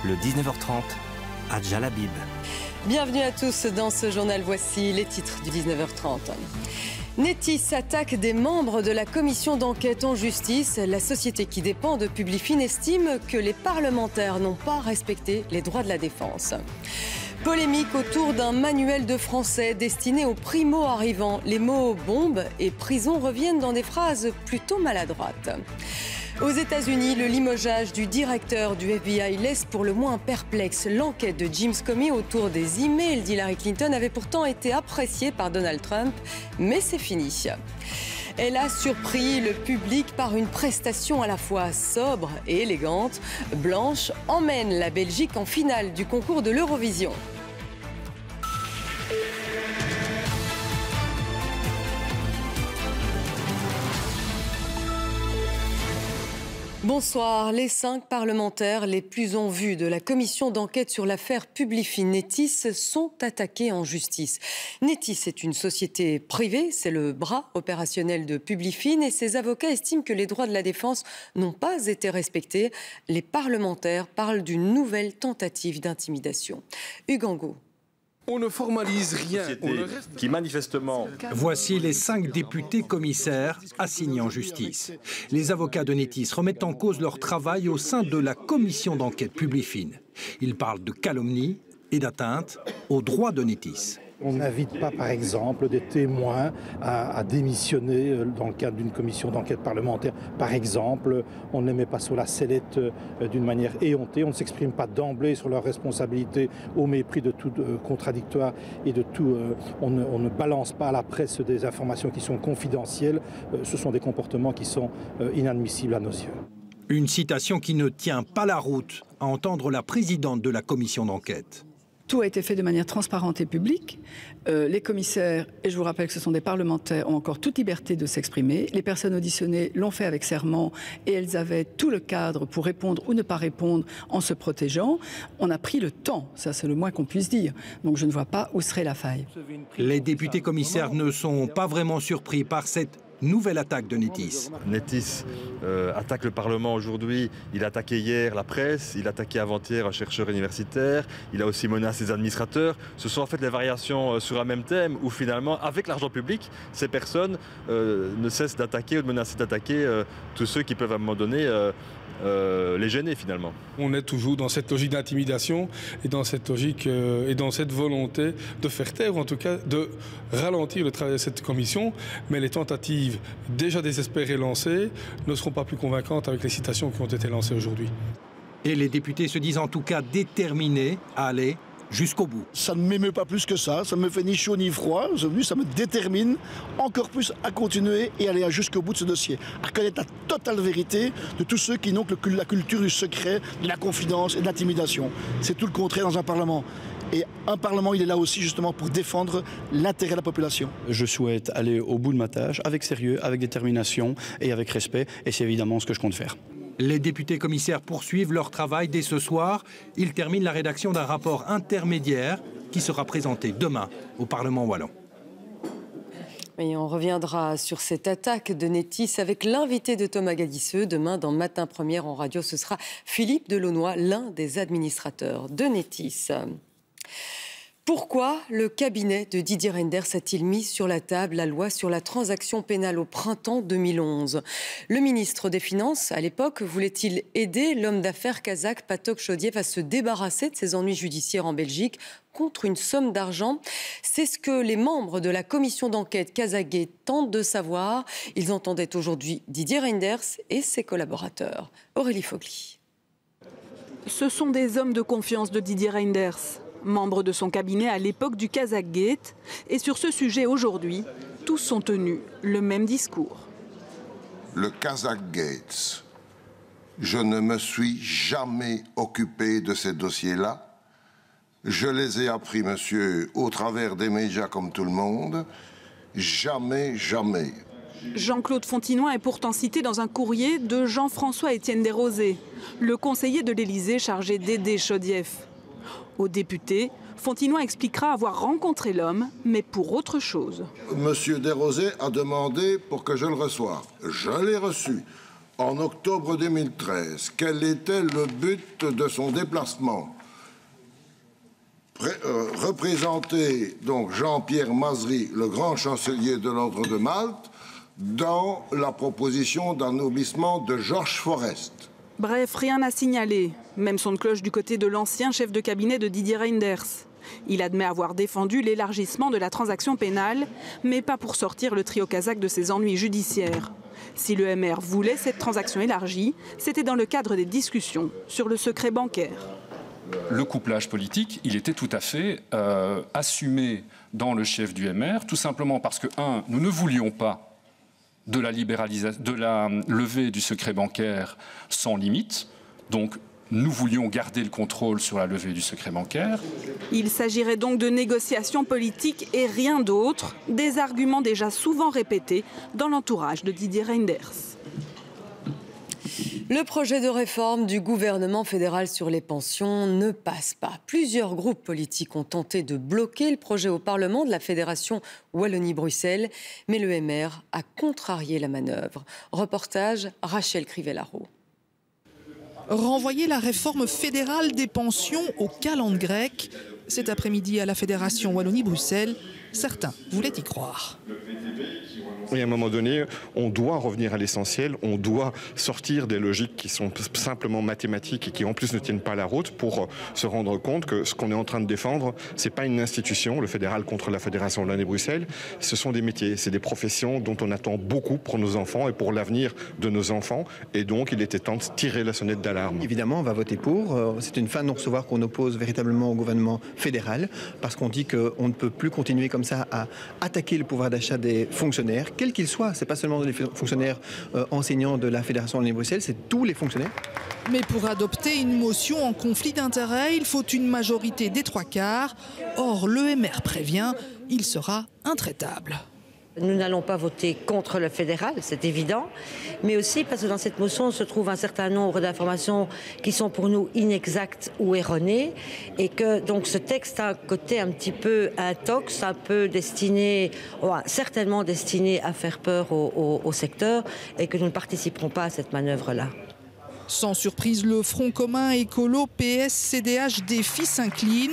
Le 19h30, Adja Labib. Bienvenue à tous dans ce journal. Voici les titres du 19h30. Netis attaque des membres de la commission d'enquête en justice. La société qui dépend de Publifin estime que les parlementaires n'ont pas respecté les droits de la défense. Polémique autour d'un manuel de français destiné aux primo-arrivants. Les mots « bombe » et « prison » reviennent dans des phrases plutôt maladroites. Aux États-Unis, le limogeage du directeur du FBI laisse pour le moins perplexe. L'enquête de James Comey autour des emails d'Hillary Clinton avait pourtant été appréciée par Donald Trump, mais c'est fini. Elle a surpris le public par une prestation à la fois sobre et élégante. Blanche emmène la Belgique en finale du concours de l'Eurovision. Bonsoir. Les 5 parlementaires les plus en vue de la commission d'enquête sur l'affaire Publifin Netis sont attaqués en justice. Netis est une société privée, c'est le bras opérationnel de Publifin et ses avocats estiment que les droits de la défense n'ont pas été respectés. Les parlementaires parlent d'une nouvelle tentative d'intimidation. Hugues Angot. On ne formalise rien. Qui manifestement... Voici les 5 députés commissaires assignés en justice. Les avocats de Netis remettent en cause leur travail au sein de la commission d'enquête Publifin. Ils parlent de calomnie et d'atteinte aux droits de Netis. On n'invite pas, par exemple, des témoins à démissionner dans le cadre d'une commission d'enquête parlementaire. Par exemple, on ne les met pas sur la sellette d'une manière éhontée. On ne s'exprime pas d'emblée sur leurs responsabilités au mépris de tout contradictoire et de tout. On ne balance pas à la presse des informations qui sont confidentielles. Ce sont des comportements qui sont inadmissibles à nos yeux. Une citation qui ne tient pas la route, à entendre la présidente de la commission d'enquête. Tout a été fait de manière transparente et publique. Les commissaires, et je vous rappelle que ce sont des parlementaires, ont encore toute liberté de s'exprimer. Les personnes auditionnées l'ont fait avec serment et elles avaient tout le cadre pour répondre ou ne pas répondre en se protégeant. On a pris le temps, ça c'est le moins qu'on puisse dire. Donc je ne vois pas où serait la faille. Les députés commissaires ne sont pas vraiment surpris par cette nouvelle attaque de Netis. Netis attaque le Parlement aujourd'hui, il a attaqué hier la presse, il a attaqué avant-hier un chercheur universitaire, il a aussi menacé les administrateurs. Ce sont en fait les variations sur un même thème où finalement, avec l'argent public, ces personnes ne cessent d'attaquer ou de menacer d'attaquer tous ceux qui peuvent à un moment donné les gêner finalement. On est toujours dans cette logique d'intimidation et dans cette logique et dans cette volonté de faire taire, ou en tout cas de ralentir le travail de cette commission, mais les tentatives déjà désespérées lancées ne seront pas plus convaincantes avec les citations qui ont été lancées aujourd'hui. Et les députés se disent en tout cas déterminés à aller jusqu'au bout. Ça ne m'émeut pas plus que ça ne me fait ni chaud ni froid, ça me détermine encore plus à continuer et aller jusqu'au bout de ce dossier, à connaître la totale vérité de tous ceux qui n'ont que la culture du secret, de la confidence et de l'intimidation. C'est tout le contraire dans un Parlement. Et un Parlement, il est là aussi justement pour défendre l'intérêt de la population. Je souhaite aller au bout de ma tâche, avec sérieux, avec détermination et avec respect, et c'est évidemment ce que je compte faire. Les députés commissaires poursuivent leur travail dès ce soir. Ils terminent la rédaction d'un rapport intermédiaire qui sera présenté demain au Parlement wallon. Et on reviendra sur cette attaque de Netis avec l'invité de Thomas Gadisseux. Demain, dans Matin Première en radio, ce sera Philippe Delaunoy, l'un des administrateurs de Netis. Pourquoi le cabinet de Didier Reynders a-t-il mis sur la table la loi sur la transaction pénale au printemps 2011 ? Le ministre des Finances, à l'époque, voulait-il aider l'homme d'affaires kazakh Patok Shodiev à se débarrasser de ses ennuis judiciaires en Belgique contre une somme d'argent ? C'est ce que les membres de la commission d'enquête Kazakh tentent de savoir. Ils entendaient aujourd'hui Didier Reynders et ses collaborateurs. Aurélie Fogli. Ce sont des hommes de confiance de Didier Reynders, membre de son cabinet à l'époque du Kazakhgate. Et sur ce sujet aujourd'hui, tous ont tenu le même discours. Le Kazakhgate, je ne me suis jamais occupé de ces dossiers-là. Je les ai appris, monsieur, au travers des médias comme tout le monde. Jamais, jamais. Jean-Claude Fontinoy est pourtant cité dans un courrier de Jean-François-Étienne Desrosiers, le conseiller de l'Élysée chargé d'aider Shodiev. Au député, Fontinoy expliquera avoir rencontré l'homme, mais pour autre chose. Monsieur Desrosiers a demandé pour que je le reçoive. Je l'ai reçu. en octobre 2013. Quel était le but de son déplacement? Représenter donc Jean-Pierre Mazery, le grand chancelier de l'Ordre de Malte, dans la proposition d'anoblissement de Georges Forest. Bref, rien à signaler. Même son de cloche du côté de l'ancien chef de cabinet de Didier Reynders. Il admet avoir défendu l'élargissement de la transaction pénale, mais pas pour sortir le trio kazakh de ses ennuis judiciaires. Si le MR voulait cette transaction élargie, c'était dans le cadre des discussions sur le secret bancaire. Le couplage politique, il était tout à fait assumé dans le chef du MR, tout simplement parce que, nous ne voulions pas de la levée du secret bancaire sans limite, donc nous voulions garder le contrôle sur la levée du secret bancaire. Il s'agirait donc de négociations politiques et rien d'autre, des arguments déjà souvent répétés dans l'entourage de Didier Reynders. Le projet de réforme du gouvernement fédéral sur les pensions ne passe pas. Plusieurs groupes politiques ont tenté de bloquer le projet au Parlement de la Fédération Wallonie-Bruxelles, mais le MR a contrarié la manœuvre. Reportage Rachel Crivellaro. Renvoyer la réforme fédérale des pensions au calendrier grec, cet après-midi à la Fédération Wallonie-Bruxelles, certains voulaient y croire. Et à un moment donné, on doit revenir à l'essentiel, on doit sortir des logiques qui sont simplement mathématiques et qui en plus ne tiennent pas la route pour se rendre compte que ce qu'on est en train de défendre, c'est pas une institution, le fédéral contre la Fédération Wallonie-Bruxelles, ce sont des métiers, c'est des professions dont on attend beaucoup pour nos enfants et pour l'avenir de nos enfants, et donc il était temps de tirer la sonnette d'alarme. Évidemment, on va voter pour, c'est une fin de non-recevoir qu'on oppose véritablement au gouvernement fédéral, parce qu'on dit qu'on ne peut plus continuer comme ça à attaquer le pouvoir d'achat des fonctionnaires, quels qu'ils soient. Ce n'est pas seulement les fonctionnaires enseignants de la Fédération Wallonie-Bruxelles, c'est tous les fonctionnaires. Mais pour adopter une motion en conflit d'intérêts, il faut une majorité des 3/4. Or, le MR prévient, il sera intraitable. Nous n'allons pas voter contre le fédéral, c'est évident, mais aussi parce que dans cette motion se trouve un certain nombre d'informations qui sont pour nous inexactes ou erronées, et que donc ce texte a un côté un petit peu intox, un peu destiné, certainement destiné à faire peur au secteur, et que nous ne participerons pas à cette manœuvre-là. Sans surprise, le Front commun écolo PS-CDH défi s'incline.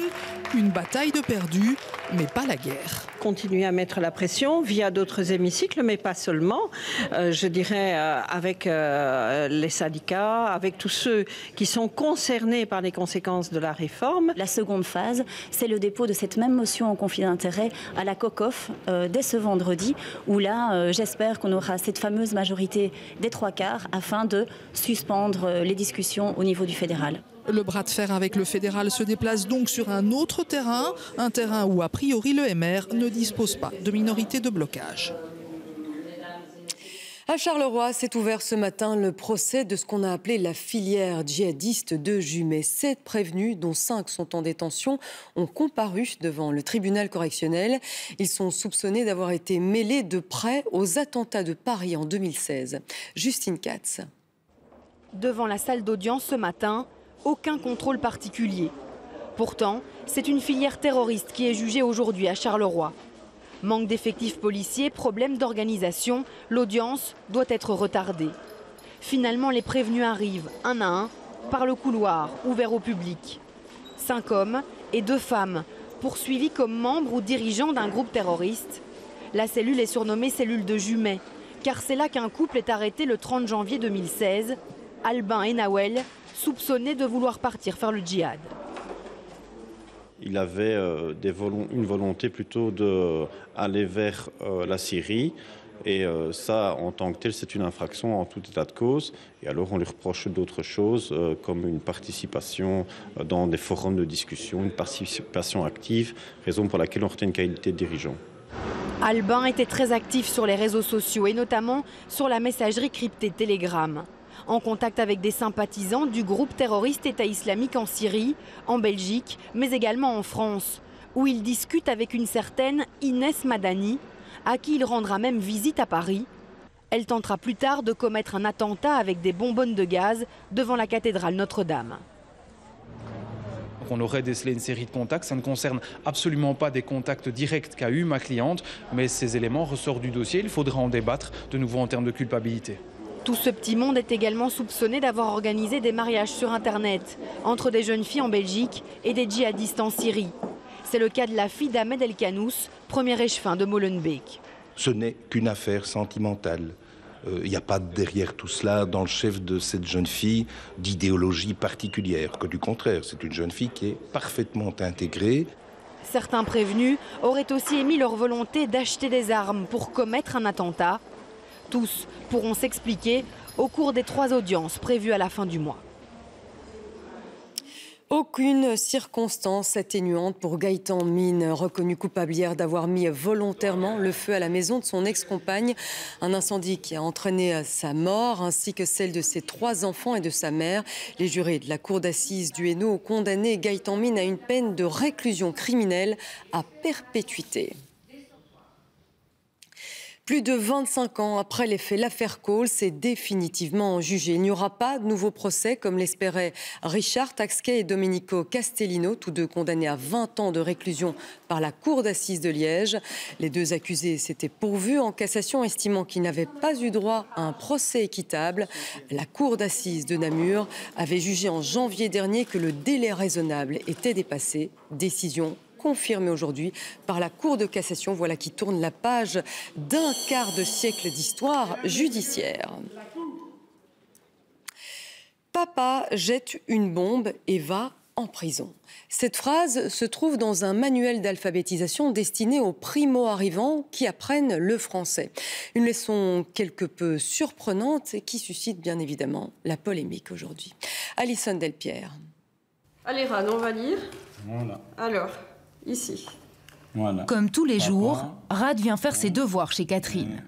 Une bataille de perdus, mais pas la guerre. Continuer à mettre la pression via d'autres hémicycles, mais pas seulement. Je dirais avec les syndicats, avec tous ceux qui sont concernés par les conséquences de la réforme. La seconde phase, c'est le dépôt de cette même motion en conflit d'intérêts à la COCOF dès ce vendredi, où là, j'espère qu'on aura cette fameuse majorité des 3/4 afin de suspendre les discussions au niveau du fédéral. Le bras de fer avec le fédéral se déplace donc sur un autre terrain, un terrain où a priori le MR ne dispose pas de minorité de blocage. À Charleroi, s'est ouvert ce matin le procès de ce qu'on a appelé la filière djihadiste de Jumet. 7 prévenus, dont 5 sont en détention, ont comparu devant le tribunal correctionnel. Ils sont soupçonnés d'avoir été mêlés de près aux attentats de Paris en 2016. Justine Katz. Devant la salle d'audience ce matin, aucun contrôle particulier. Pourtant, c'est une filière terroriste qui est jugée aujourd'hui à Charleroi. Manque d'effectifs policiers, problème d'organisation, l'audience doit être retardée. Finalement, les prévenus arrivent, un à un, par le couloir, ouvert au public. 5 hommes et 2 femmes, poursuivis comme membres ou dirigeants d'un groupe terroriste. La cellule est surnommée cellule de Jumet, car c'est là qu'un couple est arrêté le 30 janvier 2016, Albin et Nawel, soupçonnés de vouloir partir faire le djihad. Il avait une volonté plutôt d'aller vers la Syrie. Et ça, en tant que tel, c'est une infraction en tout état de cause. Et alors, on lui reproche d'autres choses, comme une participation dans des forums de discussion, une participation active, raison pour laquelle on retient une qualité de dirigeant. Albin était très actif sur les réseaux sociaux et notamment sur la messagerie cryptée Telegram. En contact avec des sympathisants du groupe terroriste État islamique en Syrie, en Belgique, mais également en France, où il discute avec une certaine Inès Madani, à qui il rendra même visite à Paris. Elle tentera plus tard de commettre un attentat avec des bonbonnes de gaz devant la cathédrale Notre-Dame. On aurait décelé une série de contacts. Ça ne concerne absolument pas des contacts directs qu'a eu ma cliente, mais ces éléments ressortent du dossier. Il faudra en débattre de nouveau en termes de culpabilité. Tout ce petit monde est également soupçonné d'avoir organisé des mariages sur Internet entre des jeunes filles en Belgique et des djihadistes en Syrie. C'est le cas de la fille d'Ahmed El Kanous, premier échevin de Molenbeek. Ce n'est qu'une affaire sentimentale. Il n'y a pas derrière tout cela, dans le chef de cette jeune fille, d'idéologie particulière, que du contraire, c'est une jeune fille qui est parfaitement intégrée. Certains prévenus auraient aussi émis leur volonté d'acheter des armes pour commettre un attentat. Tous pourront s'expliquer au cours des 3 audiences prévues à la fin du mois. Aucune circonstance atténuante pour Gaëtan Mine, reconnu coupable hier d'avoir mis volontairement le feu à la maison de son ex-compagne. Un incendie qui a entraîné sa mort ainsi que celle de ses 3 enfants et de sa mère. Les jurés de la cour d'assises du Hainaut ont condamné Gaëtan Mine à une peine de réclusion criminelle à perpétuité. Plus de 25 ans après les faits, l'affaire Cole s'est définitivement jugée. Il n'y aura pas de nouveau procès, comme l'espéraient Richard Taxquet et Domenico Castellino, tous deux condamnés à 20 ans de réclusion par la cour d'assises de Liège. Les 2 accusés s'étaient pourvus en cassation, estimant qu'ils n'avaient pas eu droit à un procès équitable. La cour d'assises de Namur avait jugé en janvier dernier que le délai raisonnable était dépassé. Décision confirmé aujourd'hui par la Cour de cassation. Voilà qui tourne la page d'un quart de siècle d'histoire judiciaire. Papa jette une bombe et va en prison. Cette phrase se trouve dans un manuel d'alphabétisation destiné aux primo-arrivants qui apprennent le français. Une leçon quelque peu surprenante et qui suscite bien évidemment la polémique aujourd'hui. Alison Delpierre. Allez Rad, on va lire. Voilà. Alors, ici. Voilà. Comme tous les Papa, jours, Rad vient faire ses devoirs chez Catherine.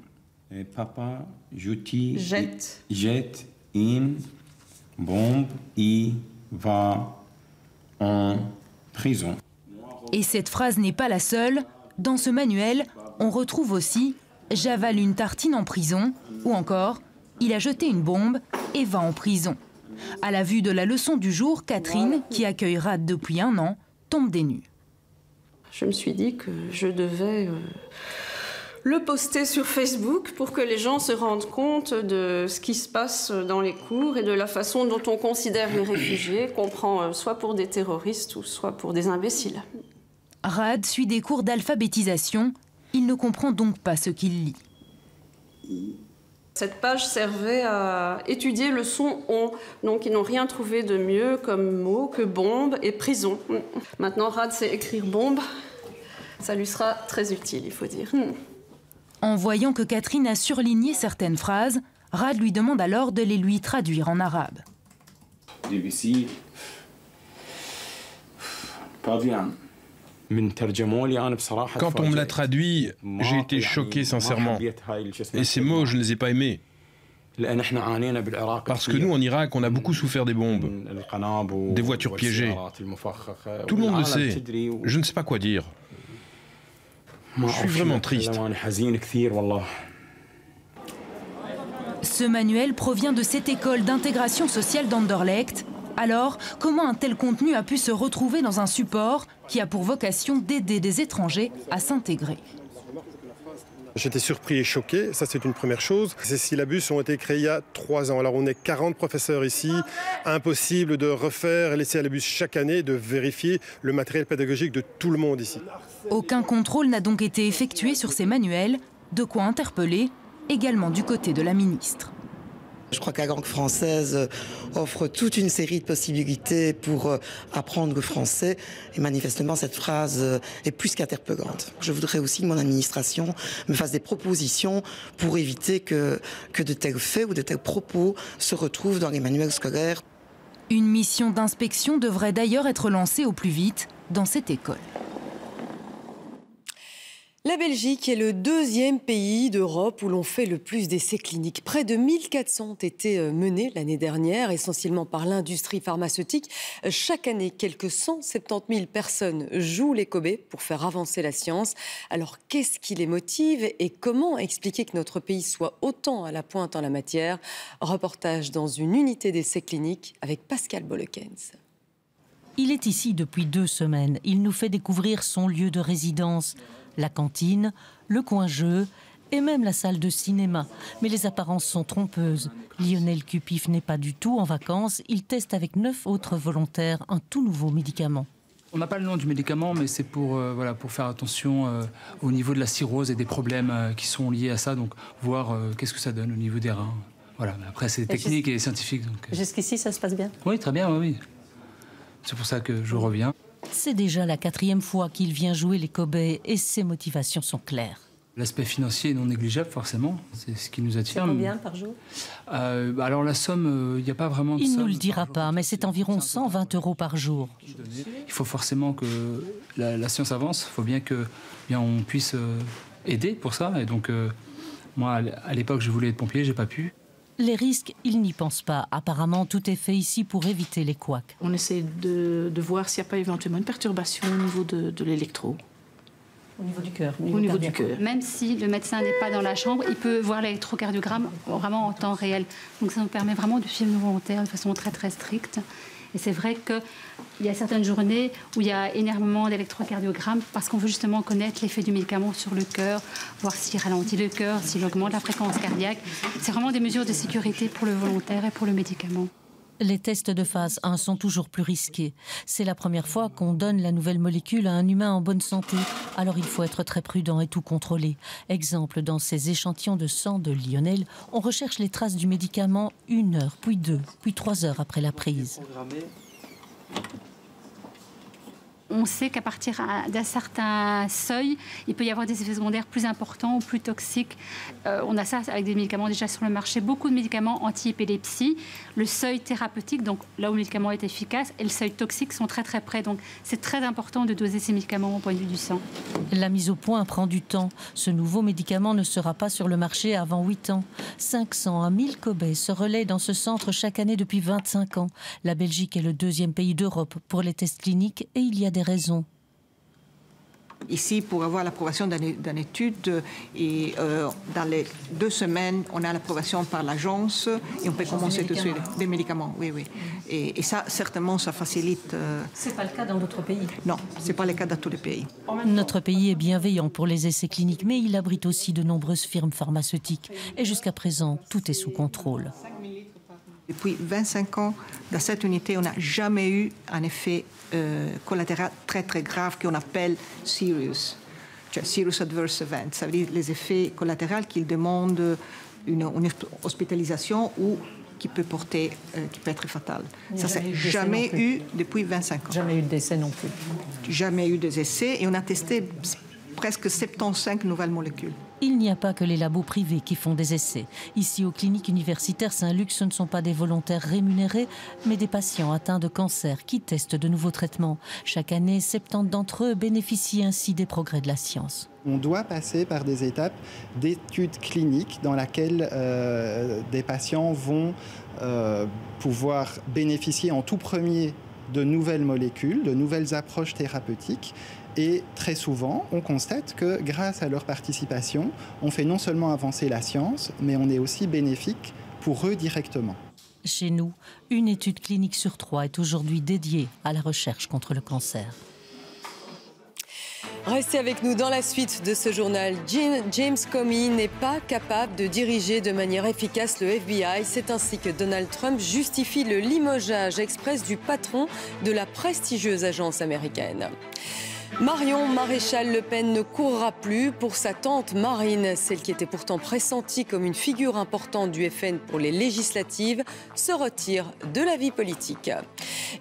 Et papa, jette une bombe et va en prison. Et cette phrase n'est pas la seule. Dans ce manuel, on retrouve aussi « j'avale une tartine en prison » ou encore « il a jeté une bombe et va en prison ». À la vue de la leçon du jour, Catherine, qui accueille Rad depuis 1 an, tombe des nues. Je me suis dit que je devais le poster sur Facebook pour que les gens se rendent compte de ce qui se passe dans les cours et de la façon dont on considère les réfugiés, qu'on prend soit pour des terroristes ou soit pour des imbéciles. Rad suit des cours d'alphabétisation. Il ne comprend donc pas ce qu'il lit. Cette page servait à étudier le son « on ». Donc ils n'ont rien trouvé de mieux comme mot que bombe et prison. Maintenant, Rad sait écrire bombe. Ça lui sera très utile, il faut dire. En voyant que Catherine a surligné certaines phrases, Rad lui demande alors de les lui traduire en arabe. Pas bien. Quand on me l'a traduit, j'ai été choqué sincèrement. Et ces mots, je ne les ai pas aimés. Parce que nous, en Irak, on a beaucoup souffert des bombes, des voitures piégées. Tout le monde le sait. Je ne sais pas quoi dire. Je suis vraiment triste. Ce manuel provient de cette école d'intégration sociale d'Anderlecht. Alors, comment un tel contenu a pu se retrouver dans un support qui a pour vocation d'aider des étrangers à s'intégrer? J'étais surpris et choqué, ça c'est une première chose. Ces syllabus ont été créés il y a 3 ans. Alors on est 40 professeurs ici, impossible de refaire les syllabus chaque année, de vérifier le matériel pédagogique de tout le monde ici. Aucun contrôle n'a donc été effectué sur ces manuels, de quoi interpeller également du côté de la ministre. Je crois que la langue française offre toute une série de possibilités pour apprendre le français et manifestement cette phrase est plus qu'interpellante. Je voudrais aussi que mon administration me fasse des propositions pour éviter que de tels faits ou de tels propos se retrouvent dans les manuels scolaires. Une mission d'inspection devrait d'ailleurs être lancée au plus vite dans cette école. La Belgique est le 2e pays d'Europe où l'on fait le plus d'essais cliniques. Près de 1400 ont été menés l'année dernière, essentiellement par l'industrie pharmaceutique. Chaque année, quelques 170 000 personnes jouent les Kobe pour faire avancer la science. Alors, qu'est-ce qui les motive et comment expliquer que notre pays soit autant à la pointe en la matière? Reportage dans une unité d'essais cliniques avec Pascal Bollekens. Il est ici depuis 2 semaines. Il nous fait découvrir son lieu de résidence. La cantine, le coin jeu et même la salle de cinéma. Mais les apparences sont trompeuses. Lionel Cupif n'est pas du tout en vacances. Il teste avec 9 autres volontaires un tout nouveau médicament. On n'a pas le nom du médicament, mais c'est pour faire attention au niveau de la cirrhose et des problèmes qui sont liés à ça. Donc voir qu'est-ce que ça donne au niveau des reins. Voilà, mais après c'est technique et scientifique. Jusqu'ici, ça se passe bien? Oui, très bien, oui. C'est pour ça que je reviens. C'est déjà la 4e fois qu'il vient jouer les cobayes et ses motivations sont claires. L'aspect financier est non négligeable, forcément. C'est ce qui nous attire. C'est combien par jour? Alors la somme, il n'y a pas vraiment de somme. Il ne nous le dira pas, mais c'est environ 120 € par jour. Il faut forcément que la science avance. Il faut bien on puisse aider pour ça. Et donc, moi, à l'époque, je voulais être pompier, j'ai pas pu. Les risques, il n'y pense pas. Apparemment, tout est fait ici pour éviter les couacs. On essaie de voir s'il n'y a pas éventuellement une perturbation au niveau de l'électro. Au niveau du cœur. Au niveau du cœur. Même si le médecin n'est pas dans la chambre, il peut voir l'électrocardiogramme vraiment en temps réel. Donc ça nous permet vraiment de suivre nos volontaires de façon très très stricte. Et c'est vrai qu'il y a certaines journées où il y a énormément d'électrocardiogrammes parce qu'on veut justement connaître l'effet du médicament sur le cœur, voir s'il ralentit le cœur, s'il augmente la fréquence cardiaque. C'est vraiment des mesures de sécurité pour le volontaire et pour le médicament. Les tests de phase 1 sont toujours plus risqués. C'est la première fois qu'on donne la nouvelle molécule à un humain en bonne santé. Alors il faut être très prudent et tout contrôler. Exemple, dans ces échantillons de sang de Lionel, on recherche les traces du médicament 1 heure, puis 2, puis 3 heures après la prise. On sait qu'à partir d'un certain seuil, il peut y avoir des effets secondaires plus importants ou plus toxiques. On a ça avec des médicaments déjà sur le marché, beaucoup de médicaments anti-épilepsie. Le seuil thérapeutique, donc là où le médicament est efficace, et le seuil toxique sont très très près. Donc c'est très important de doser ces médicaments au point de vue du sang. La mise au point prend du temps. Ce nouveau médicament ne sera pas sur le marché avant 8 ans. 500 à 1000 cobayes se relaient dans ce centre chaque année depuis 25 ans. La Belgique est le 2e pays d'Europe pour les tests cliniques et il y a des raisons. Ici, pour avoir l'approbation d'une étude, et dans les 2 semaines, on a l'approbation par l'agence et on peut commencer tout de suite. Des médicaments, oui, oui. Et ça, certainement, ça facilite. C'est pas le cas dans d'autres pays? Non, c'est pas le cas dans tous les pays. Notre pays est bienveillant pour les essais cliniques, mais il abrite aussi de nombreuses firmes pharmaceutiques. Et jusqu'à présent, tout est sous contrôle. Depuis 25 ans, dans cette unité, on n'a jamais eu un effet collatéral très très grave qu'on appelle serious adverse event. Ça veut dire les effets collatéraux qui demandent une hospitalisation ou qui peut être fatal. Ça, c'est jamais eu depuis 25 ans. Jamais eu de décès non plus. Jamais eu de décès et on a testé presque 75 nouvelles molécules. Il n'y a pas que les labos privés qui font des essais. Ici, aux cliniques universitaires Saint-Luc, ce ne sont pas des volontaires rémunérés, mais des patients atteints de cancer qui testent de nouveaux traitements. Chaque année, 70 d'entre eux bénéficient ainsi des progrès de la science. On doit passer par des étapes d'études cliniques dans lesquelles des patients vont pouvoir bénéficier en tout premier de nouvelles molécules, de nouvelles approches thérapeutiques. Et très souvent, on constate que grâce à leur participation, on fait non seulement avancer la science, mais on est aussi bénéfique pour eux directement. Chez nous, une étude clinique sur 3 est aujourd'hui dédiée à la recherche contre le cancer. Restez avec nous dans la suite de ce journal. James Comey n'est pas capable de diriger de manière efficace le FBI. C'est ainsi que Donald Trump justifie le limogeage express du patron de la prestigieuse agence américaine. Marion Maréchal Le Pen ne courra plus pour sa tante Marine. Celle qui était pourtant pressentie comme une figure importante du FN pour les législatives se retire de la vie politique.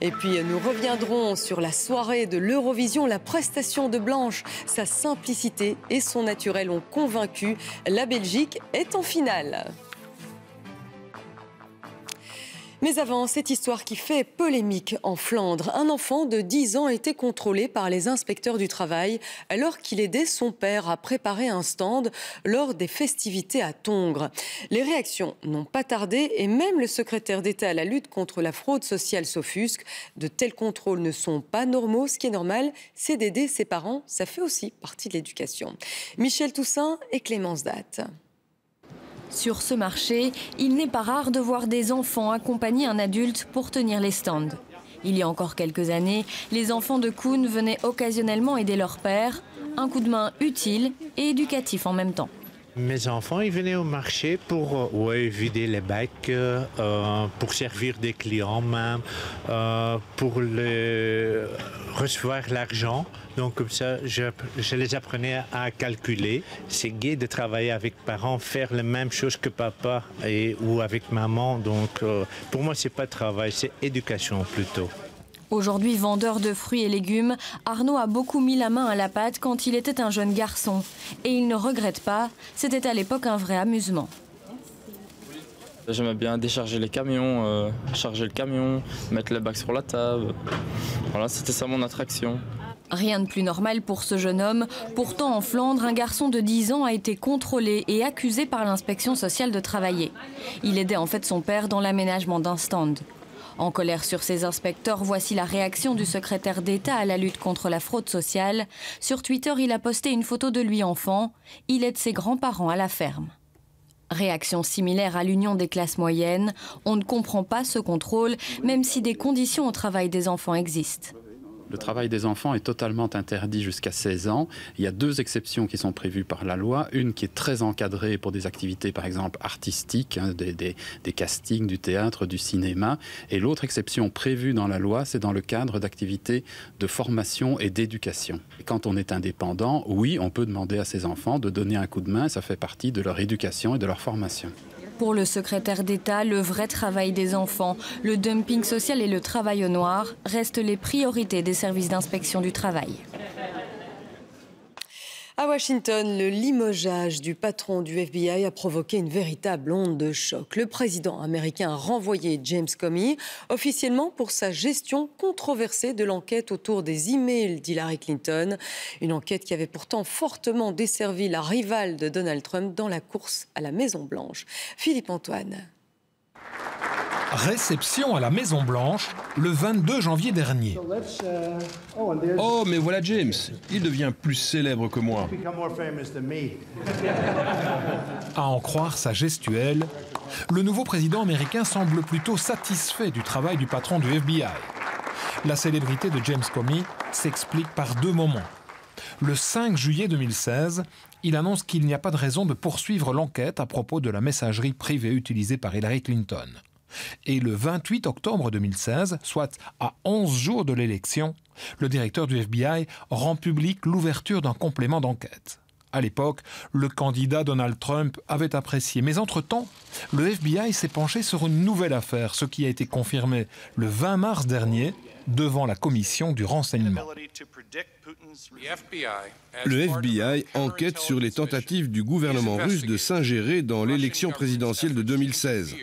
Et puis nous reviendrons sur la soirée de l'Eurovision. La prestation de Blanche, sa simplicité et son naturel ont convaincu. La Belgique est en finale. Mais avant, cette histoire qui fait polémique en Flandre. Un enfant de 10 ans a été contrôlé par les inspecteurs du travail alors qu'il aidait son père à préparer un stand lors des festivités à Tongres. Les réactions n'ont pas tardé et même le secrétaire d'État à la lutte contre la fraude sociale s'offusque. De tels contrôles ne sont pas normaux. Ce qui est normal, c'est d'aider ses parents. Ça fait aussi partie de l'éducation. Michel Toussaint et Clémence Datte. Sur ce marché, il n'est pas rare de voir des enfants accompagner un adulte pour tenir les stands. Il y a encore quelques années, les enfants de Koen venaient occasionnellement aider leur père, un coup de main utile et éducatif en même temps. Mes enfants, ils venaient au marché pour vider les bacs, pour servir des clients même, pour recevoir l'argent. Donc comme ça, je les apprenais à calculer. C'est gai de travailler avec parents, faire la même chose que papa ou avec maman. Donc pour moi, c'est pas travail, c'est éducation plutôt. Aujourd'hui vendeur de fruits et légumes, Arnaud a beaucoup mis la main à la pâte quand il était un jeune garçon. Et il ne regrette pas, c'était à l'époque un vrai amusement. J'aimais bien décharger les camions, charger le camion, mettre les bacs sur la table. Voilà, c'était ça mon attraction. Rien de plus normal pour ce jeune homme. Pourtant, en Flandre, un garçon de 10 ans a été contrôlé et accusé par l'inspection sociale de travailler. Il aidait en fait son père dans l'aménagement d'un stand. En colère sur ces inspecteurs, voici la réaction du secrétaire d'État à la lutte contre la fraude sociale. Sur Twitter, il a posté une photo de lui enfant. Il aide ses grands-parents à la ferme. Réaction similaire à l'Union des classes moyennes. On ne comprend pas ce contrôle, même si des conditions au travail des enfants existent. Le travail des enfants est totalement interdit jusqu'à 16 ans. Il y a 2 exceptions qui sont prévues par la loi. Une qui est très encadrée pour des activités, par exemple, artistiques, des castings, du théâtre, du cinéma. Et l'autre exception prévue dans la loi, c'est dans le cadre d'activités de formation et d'éducation. Quand on est indépendant, oui, on peut demander à ses enfants de donner un coup de main. Ça fait partie de leur éducation et de leur formation. Pour le secrétaire d'État, le vrai travail des enfants, le dumping social et le travail au noir restent les priorités des services d'inspection du travail. À Washington, le limogeage du patron du FBI a provoqué une véritable onde de choc. Le président américain a renvoyé James Comey officiellement pour sa gestion controversée de l'enquête autour des emails d'Hillary Clinton. Une enquête qui avait pourtant fortement desservi la rivale de Donald Trump dans la course à la Maison-Blanche. Philippe Antoine. Réception à la Maison-Blanche le 22 janvier dernier. Oh, mais voilà James, il devient plus célèbre que moi. À en croire sa gestuelle, le nouveau président américain semble plutôt satisfait du travail du patron du FBI. La célébrité de James Comey s'explique par 2 moments. Le 5 juillet 2016, il annonce qu'il n'y a pas de raison de poursuivre l'enquête à propos de la messagerie privée utilisée par Hillary Clinton. Et le 28 octobre 2016, soit à 11 jours de l'élection, le directeur du FBI rend public l'ouverture d'un complément d'enquête. À l'époque, le candidat Donald Trump avait apprécié. Mais entre-temps, le FBI s'est penché sur une nouvelle affaire, ce qui a été confirmé le 20 mars dernier devant la commission du renseignement. Le FBI enquête sur les tentatives du gouvernement russe de s'ingérer dans l'élection présidentielle de 2016.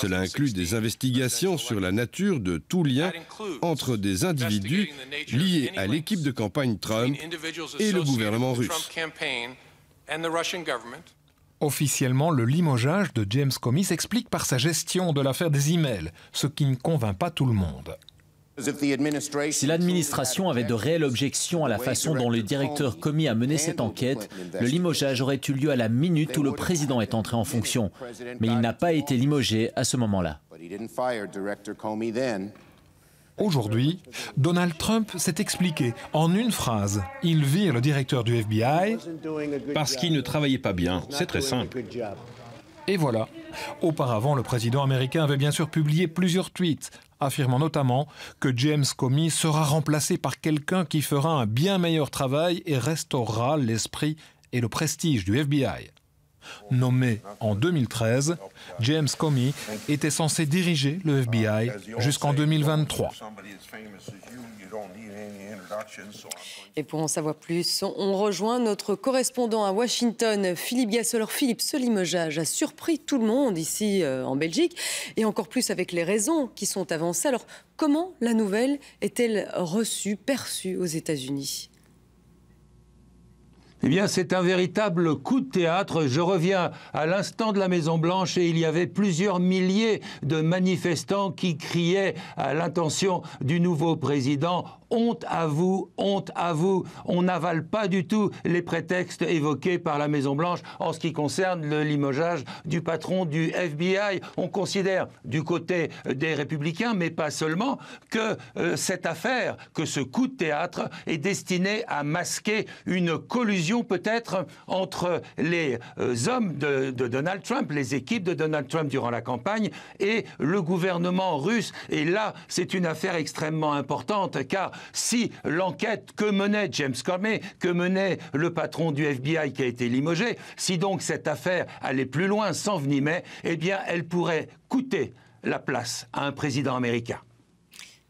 Cela inclut des investigations sur la nature de tout lien entre des individus liés à l'équipe de campagne Trump et le gouvernement russe. Officiellement, le limogeage de James Comey s'explique par sa gestion de l'affaire des emails, ce qui ne convainc pas tout le monde. Si l'administration avait de réelles objections à la façon dont le directeur Comey a mené cette enquête, le limogeage aurait eu lieu à la minute où le président est entré en fonction. Mais il n'a pas été limogé à ce moment-là. Aujourd'hui, Donald Trump s'est expliqué en une phrase. Il vire le directeur du FBI parce qu'il ne travaillait pas bien. C'est très simple. Et voilà. Auparavant, le président américain avait bien sûr publié plusieurs tweets, affirmant notamment que James Comey sera remplacé par quelqu'un qui fera un bien meilleur travail et restaurera l'esprit et le prestige du FBI. Nommé en 2013, James Comey était censé diriger le FBI jusqu'en 2023. Et pour en savoir plus, on rejoint notre correspondant à Washington, Philippe Gassel. Alors Philippe, ce limogeage a surpris tout le monde ici en Belgique, et encore plus avec les raisons qui sont avancées. Alors comment la nouvelle est-elle reçue, perçue aux États-Unis ? Eh bien, c'est un véritable coup de théâtre. Je reviens à l'instant de la Maison-Blanche et il y avait plusieurs milliers de manifestants qui criaient à l'intention du nouveau président « Honte à vous, honte à vous ». On n'avale pas du tout les prétextes évoqués par la Maison-Blanche en ce qui concerne le limogeage du patron du FBI. On considère du côté des Républicains, mais pas seulement, que cette affaire, que ce coup de théâtre est destiné à masquer une collusion division peut-être entre les hommes de Donald Trump, les équipes de Donald Trump durant la campagne et le gouvernement russe. Et là, c'est une affaire extrêmement importante, car si l'enquête que menait James Comey, que menait le patron du FBI qui a été limogé, si donc cette affaire allait plus loin, s'envenimait, eh bien, elle pourrait coûter la place à un président américain.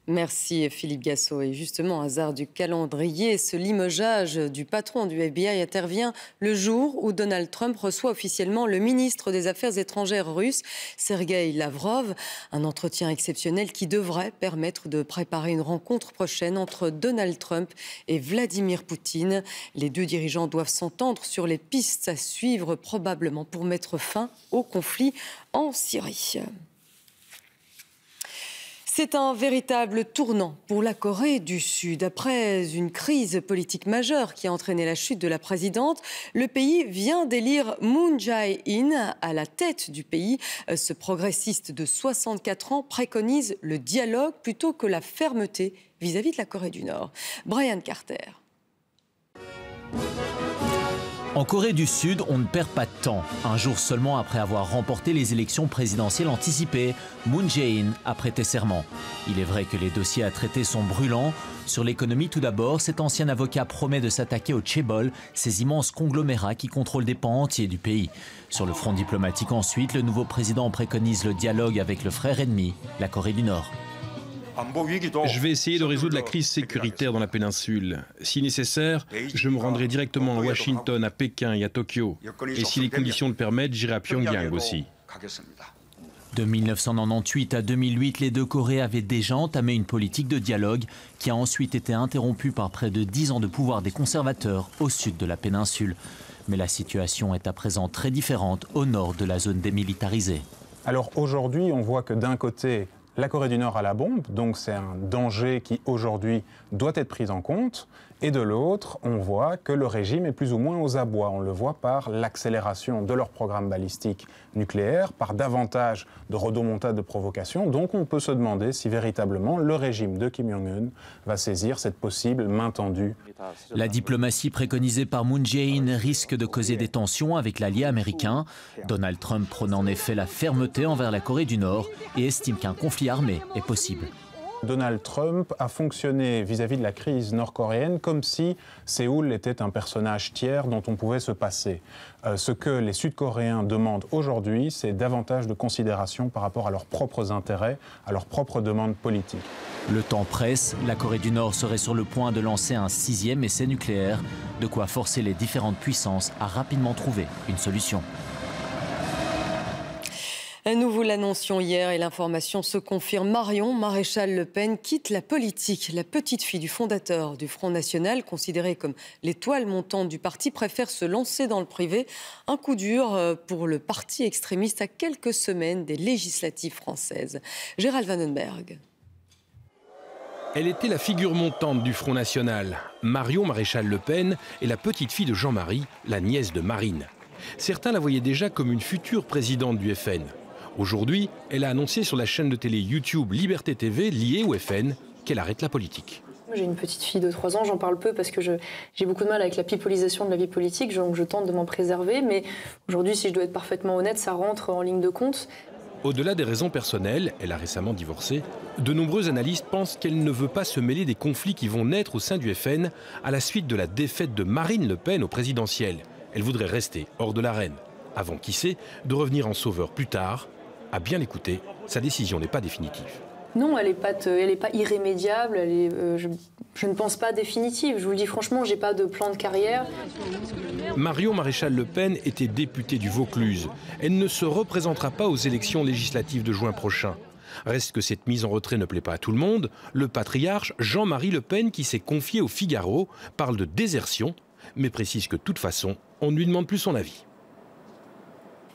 Merci Philippe Gassot. Et justement, hasard du calendrier, ce limogeage du patron du FBI intervient le jour où Donald Trump reçoit officiellement le ministre des Affaires étrangères russe, Sergueï Lavrov. Un entretien exceptionnel qui devrait permettre de préparer une rencontre prochaine entre Donald Trump et Vladimir Poutine. Les deux dirigeants doivent s'entendre sur les pistes à suivre, probablement pour mettre fin au conflit en Syrie. C'est un véritable tournant pour la Corée du Sud. Après une crise politique majeure qui a entraîné la chute de la présidente, le pays vient d'élire Moon Jae-in à la tête du pays. Ce progressiste de 64 ans préconise le dialogue plutôt que la fermeté vis-à-vis de la Corée du Nord. Brian Carter. En Corée du Sud, on ne perd pas de temps. Un jour seulement après avoir remporté les élections présidentielles anticipées, Moon Jae-in a prêté serment. Il est vrai que les dossiers à traiter sont brûlants. Sur l'économie tout d'abord, cet ancien avocat promet de s'attaquer au chaebol, ces immenses conglomérats qui contrôlent des pans entiers du pays. Sur le front diplomatique ensuite, le nouveau président préconise le dialogue avec le frère ennemi, la Corée du Nord. Je vais essayer de résoudre la crise sécuritaire dans la péninsule. Si nécessaire, je me rendrai directement à Washington, à Pékin et à Tokyo. Et si les conditions le permettent, j'irai à Pyongyang aussi. De 1998 à 2008, les deux Corées avaient déjà entamé une politique de dialogue qui a ensuite été interrompue par près de 10 ans de pouvoir des conservateurs au sud de la péninsule. Mais la situation est à présent très différente au nord de la zone démilitarisée. Alors aujourd'hui, on voit que d'un côté, la Corée du Nord a la bombe, donc c'est un danger qui aujourd'hui doit être pris en compte. Et de l'autre, on voit que le régime est plus ou moins aux abois. On le voit par l'accélération de leur programme balistique nucléaire, par davantage de rodomontades de provocation. Donc on peut se demander si véritablement le régime de Kim Jong-un va saisir cette possible main tendue. La diplomatie préconisée par Moon Jae-in risque de causer des tensions avec l'allié américain. Donald Trump prône en effet la fermeté envers la Corée du Nord et estime qu'un conflit armé est possible. Donald Trump a fonctionné vis-à-vis de la crise nord-coréenne comme si Séoul était un personnage tiers dont on pouvait se passer. Ce que les Sud-Coréens demandent aujourd'hui, c'est davantage de considération par rapport à leurs propres intérêts, à leurs propres demandes politiques. Le temps presse, la Corée du Nord serait sur le point de lancer un 6e essai nucléaire, de quoi forcer les différentes puissances à rapidement trouver une solution. Nous vous l'annoncions hier et l'information se confirme. Marion Maréchal Le Pen quitte la politique. La petite fille du fondateur du Front National, considérée comme l'étoile montante du parti, préfère se lancer dans le privé. Un coup dur pour le parti extrémiste à quelques semaines des législatives françaises. Gérald Vandenberg. Elle était la figure montante du Front National. Marion Maréchal Le Pen est la petite fille de Jean-Marie, la nièce de Marine. Certains la voyaient déjà comme une future présidente du FN. Aujourd'hui, elle a annoncé sur la chaîne de télé YouTube Liberté TV, liée au FN, qu'elle arrête la politique. J'ai une petite fille de 3 ans, j'en parle peu parce que j'ai beaucoup de mal avec la pipolisation de la vie politique, donc je tente de m'en préserver. Mais aujourd'hui, si je dois être parfaitement honnête, ça rentre en ligne de compte. Au-delà des raisons personnelles, elle a récemment divorcé, de nombreux analystes pensent qu'elle ne veut pas se mêler des conflits qui vont naître au sein du FN à la suite de la défaite de Marine Le Pen au présidentiel. Elle voudrait rester hors de l'arène, avant, qui sait, de revenir en sauveur plus tard. À bien l'écouter, sa décision n'est pas définitive. Non, elle n'est pas irrémédiable, je ne pense pas définitive. Je vous le dis franchement, je n'ai pas de plan de carrière. Marion Maréchal Le Pen était députée du Vaucluse. Elle ne se représentera pas aux élections législatives de juin prochain. Reste que cette mise en retrait ne plaît pas à tout le monde. Le patriarche Jean-Marie Le Pen, qui s'est confié au Figaro, parle de désertion, mais précise que de toute façon, on ne lui demande plus son avis.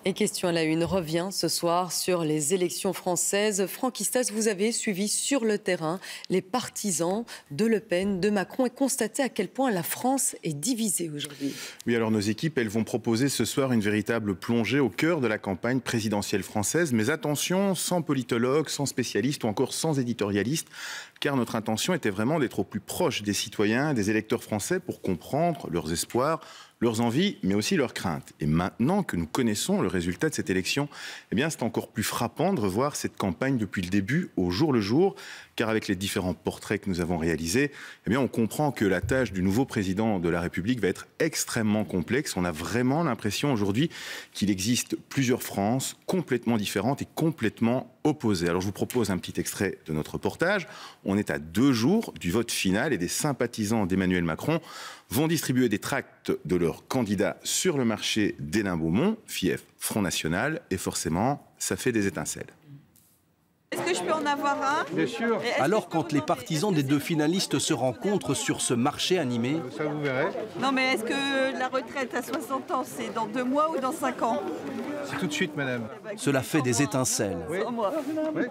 Et question à la une revient ce soir sur les élections françaises. Franck Istas, vous avez suivi sur le terrain les partisans de Le Pen, de Macron et constaté à quel point la France est divisée aujourd'hui. Oui, alors nos équipes, elles vont proposer ce soir une véritable plongée au cœur de la campagne présidentielle française. Mais attention, sans politologue, sans spécialiste ou encore sans éditorialiste, car notre intention était vraiment d'être au plus proche des citoyens, des électeurs français pour comprendre leurs espoirs, leurs envies, mais aussi leurs craintes. Et maintenant que nous connaissons le résultat de cette élection, eh bien, c'est encore plus frappant de revoir cette campagne depuis le début au jour le jour, car avec les différents portraits que nous avons réalisés, eh bien, on comprend que la tâche du nouveau président de la République va être extrêmement complexe. On a vraiment l'impression aujourd'hui qu'il existe plusieurs France complètement différentes et complètement opposées. Alors je vous propose un petit extrait de notre reportage. On est à 2 jours du vote final et des sympathisants d'Emmanuel Macron vont distribuer des tracts de leurs candidats sur le marché d'Hénin-Beaumont, fief Front National, et forcément, ça fait des étincelles. Est-ce que je peux en avoir un? Bien sûr. Alors, quand les partisans des 2 finalistes se rencontrent sur ce marché animé... Ça, vous verrez. Non, mais est-ce que la retraite à 60 ans, c'est dans 2 mois ou dans 5 ans? C'est tout de suite, madame. Cela fait des étincelles. Oui. Oui.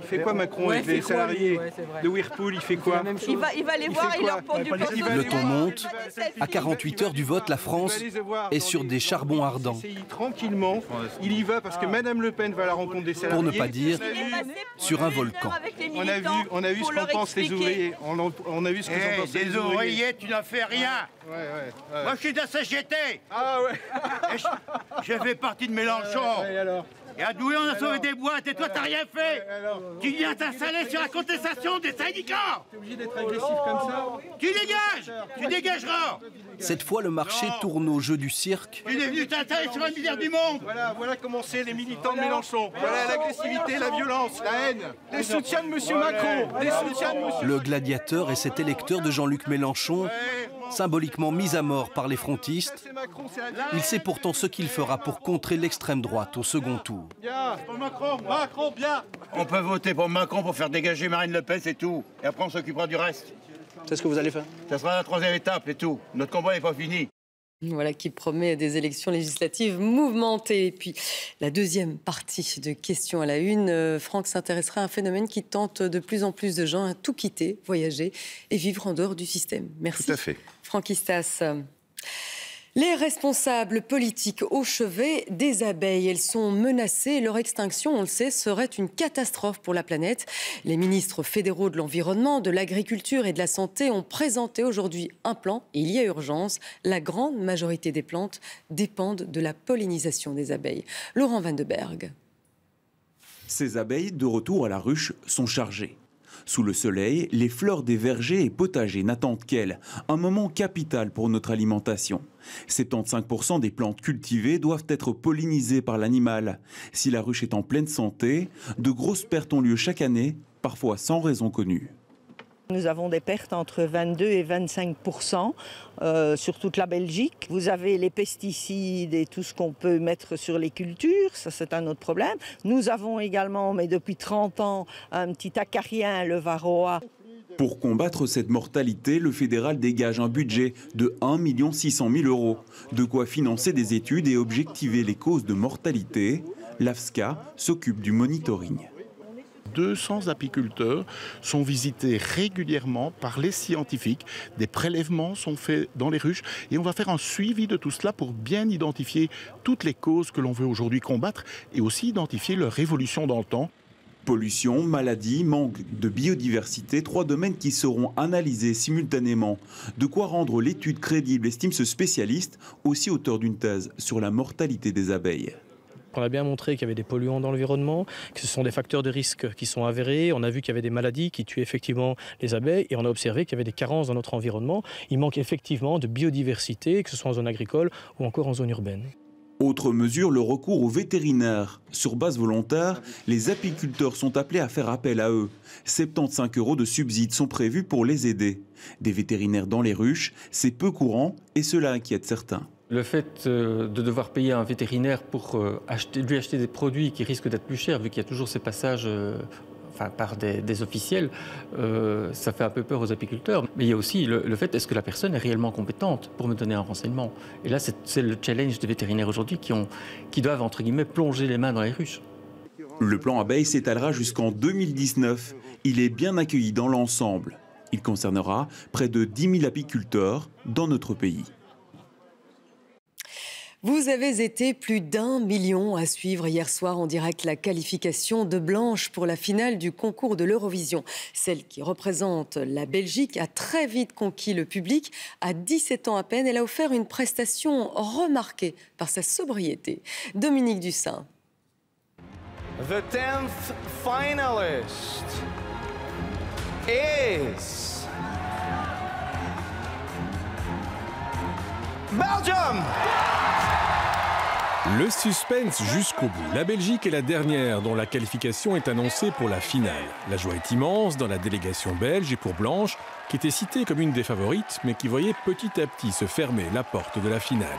Il fait quoi Macron? Il est salarié de Whirlpool, il fait quoi? Il va les voir, il leur porte du portefeuille. Le ton monte. À 48 heures du vote, la France est sur des charbons ardents. Tranquillement, il y va parce que Madame Le Pen va à la rencontre des salariés. Pour ne pas dire sur un volcan. On a vu ce qu'en pensent les ouvriers. On a vu ce que en pensent les ouvriers. Tu n'as fait rien. Moi, je suis de la CGT. Ah ouais. Je fais partie de Mélenchon. Et à Douai, on a sauvé des boîtes et toi, t'as rien fait. Tu viens t'installer sur la contestation des syndicats. T'es obligé d'être agressif comme ça. Tu dégages. Tu dégageras. Cette fois, le marché tourne au jeu du cirque. Tu es venu t'installer sur la misère du monde. Voilà comment c'est les militants de Mélenchon. Voilà l'agressivité, la violence, la haine. Les soutiens de M. Macron. Les soutiens de M. Le gladiateur et cet électeur de Jean-Luc Mélenchon, symboliquement mis à mort par les frontistes, il sait pourtant ce qu'il fera pour contrer l'extrême droite au second tour. Bien, pour Macron, bien. On peut voter pour Macron pour faire dégager Marine Le Pen, c'est tout. Et après, on s'occupera du reste. C'est ce que vous allez faire? Ça sera la 3e étape et tout. Notre combat n'est pas fini. Voilà qui promet des élections législatives mouvementées. Et puis la deuxième partie de Questions à la Une, Franck s'intéressera à un phénomène qui tente de plus en plus de gens à tout quitter, voyager et vivre en dehors du système. Merci. Tout à fait. Franck Istas. Les responsables politiques au chevet des abeilles, elles sont menacées. Leur extinction, on le sait, serait une catastrophe pour la planète. Les ministres fédéraux de l'Environnement, de l'Agriculture et de la Santé ont présenté aujourd'hui un plan. Et il y a urgence. La grande majorité des plantes dépendent de la pollinisation des abeilles. Laurent Van de Berg. Ces abeilles, de retour à la ruche, sont chargées. Sous le soleil, les fleurs des vergers et potagers n'attendent qu'elles, un moment capital pour notre alimentation. 75% des plantes cultivées doivent être pollinisées par l'animal. Si la ruche est en pleine santé, de grosses pertes ont lieu chaque année, parfois sans raison connue. Nous avons des pertes entre 22 et 25% sur toute la Belgique. Vous avez les pesticides et tout ce qu'on peut mettre sur les cultures, ça c'est un autre problème. Nous avons également, mais depuis 30 ans, un petit acarien, le varroa. Pour combattre cette mortalité, le fédéral dégage un budget de 1 600 000 €. De quoi financer des études et objectiver les causes de mortalité. L'AFSCA s'occupe du monitoring. 200 apiculteurs sont visités régulièrement par les scientifiques. Des prélèvements sont faits dans les ruches et on va faire un suivi de tout cela pour bien identifier toutes les causes que l'on veut aujourd'hui combattre et aussi identifier leur évolution dans le temps. Pollution, maladie, manque de biodiversité, 3 domaines qui seront analysés simultanément. De quoi rendre l'étude crédible, estime ce spécialiste, aussi auteur d'une thèse sur la mortalité des abeilles. On a bien montré qu'il y avait des polluants dans l'environnement, que ce sont des facteurs de risque qui sont avérés. On a vu qu'il y avait des maladies qui tuaient effectivement les abeilles et on a observé qu'il y avait des carences dans notre environnement. Il manque effectivement de biodiversité, que ce soit en zone agricole ou encore en zone urbaine. Autre mesure, le recours aux vétérinaires. Sur base volontaire, les apiculteurs sont appelés à faire appel à eux. 75 € de subsides sont prévus pour les aider. Des vétérinaires dans les ruches, c'est peu courant et cela inquiète certains. Le fait de devoir payer un vétérinaire pour lui acheter des produits qui risquent d'être plus chers, vu qu'il y a toujours ces passages par des officiels, ça fait un peu peur aux apiculteurs. Mais il y a aussi le fait, est-ce que la personne est réellement compétente pour me donner un renseignement? Et là, c'est le challenge des vétérinaires aujourd'hui qui doivent, entre guillemets, plonger les mains dans les ruches. Le plan abeille s'étalera jusqu'en 2019. Il est bien accueilli dans l'ensemble. Il concernera près de 10 000 apiculteurs dans notre pays. Vous avez été plus d'1 million à suivre hier soir en direct la qualification de Blanche pour la finale du concours de l'Eurovision. Celle qui représente la Belgique a très vite conquis le public. À 17 ans à peine, elle a offert une prestation remarquée par sa sobriété. Dominique Dussin. The 10th finalist is Belgium. Le suspense jusqu'au bout. La Belgique est la dernière dont la qualification est annoncée pour la finale. La joie est immense dans la délégation belge et pour Blanche, qui était citée comme une des favorites, mais qui voyait petit à petit se fermer la porte de la finale.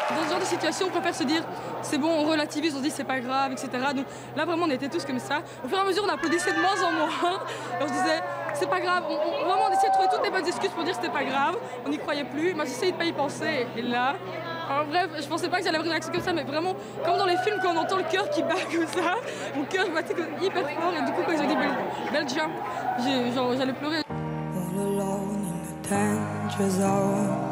Dans ce genre de situation, on préfère se dire c'est bon, on relativise, on se dit c'est pas grave, etc. Donc là vraiment on était tous comme ça. Au fur et à mesure on applaudissait de moins en moins. Et on se disait c'est pas grave, vraiment on essayait de trouver toutes les bonnes excuses pour dire c'était pas grave. On n'y croyait plus, mais j'essayais de pas y penser. Et là, alors, bref, je pensais pas que j'allais avoir une réaction comme ça, mais vraiment comme dans les films quand on entend le cœur qui bat comme ça, mon cœur battait hyper fort et du coup quand ils ont dit Belgium, j'allais pleurer. All alone in the danger zone.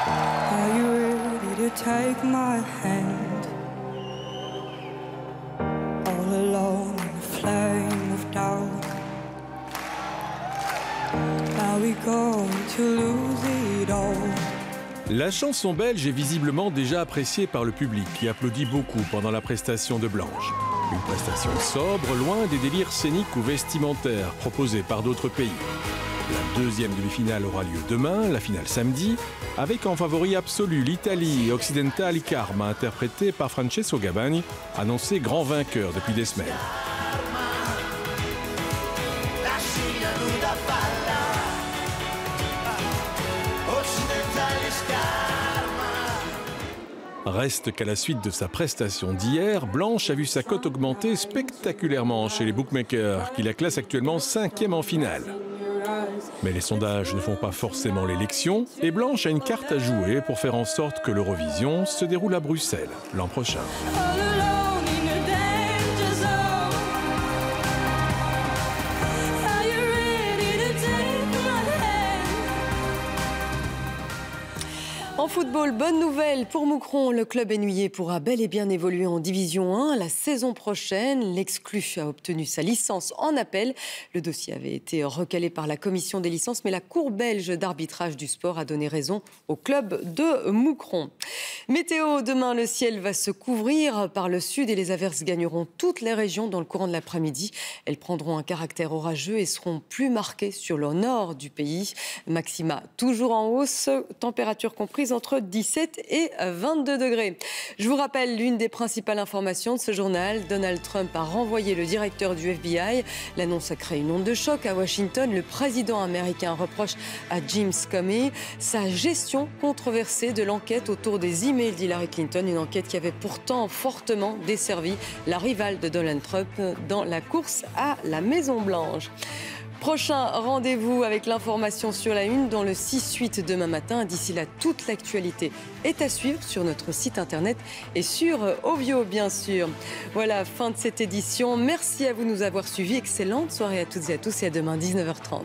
Are you ready to take my hand? All alone in the flame of doubt. Are we going to lose it all? La chanson belge est visiblement déjà appréciée par le public qui applaudit beaucoup pendant la prestation de Blanche. Une prestation sobre, loin des délires scéniques ou vestimentaires proposés par d'autres pays. La deuxième demi-finale aura lieu demain, la finale samedi, avec en favori absolu l'Italie, Occidentali Karma, interprétée par Francesco Gavani, annoncé grand vainqueur depuis des semaines. Reste qu'à la suite de sa prestation d'hier, Blanche a vu sa cote augmenter spectaculairement chez les bookmakers, qui la classent actuellement 5e en finale. Mais les sondages ne font pas forcément l'élection, et Blanche a une carte à jouer pour faire en sorte que l'Eurovision se déroule à Bruxelles l'an prochain. En football, bonne nouvelle pour Moucron. Le club ennuyé pourra bel et bien évoluer en Division 1 la saison prochaine. L'exclu a obtenu sa licence en appel. Le dossier avait été recalé par la commission des licences, mais la Cour belge d'arbitrage du sport a donné raison au club de Moucron. Météo, demain, le ciel va se couvrir par le sud et les averses gagneront toutes les régions dans le courant de l'après-midi. Elles prendront un caractère orageux et seront plus marquées sur le nord du pays. Maxima toujours en hausse, température comprise entre 17 et 22 degrés. Je vous rappelle l'une des principales informations de ce journal. Donald Trump a renvoyé le directeur du FBI. L'annonce a créé une onde de choc à Washington. Le président américain reproche à James Comey sa gestion controversée de l'enquête autour des emails d'Hillary Clinton, une enquête qui avait pourtant fortement desservi la rivale de Donald Trump dans la course à la Maison-Blanche. Prochain rendez-vous avec l'information sur la une dans le 6-8 demain matin. D'ici là, toute l'actualité est à suivre sur notre site internet et sur Ovio, bien sûr. Voilà, fin de cette édition. Merci à vous de nous avoir suivis. Excellente soirée à toutes et à tous et à demain 19h30.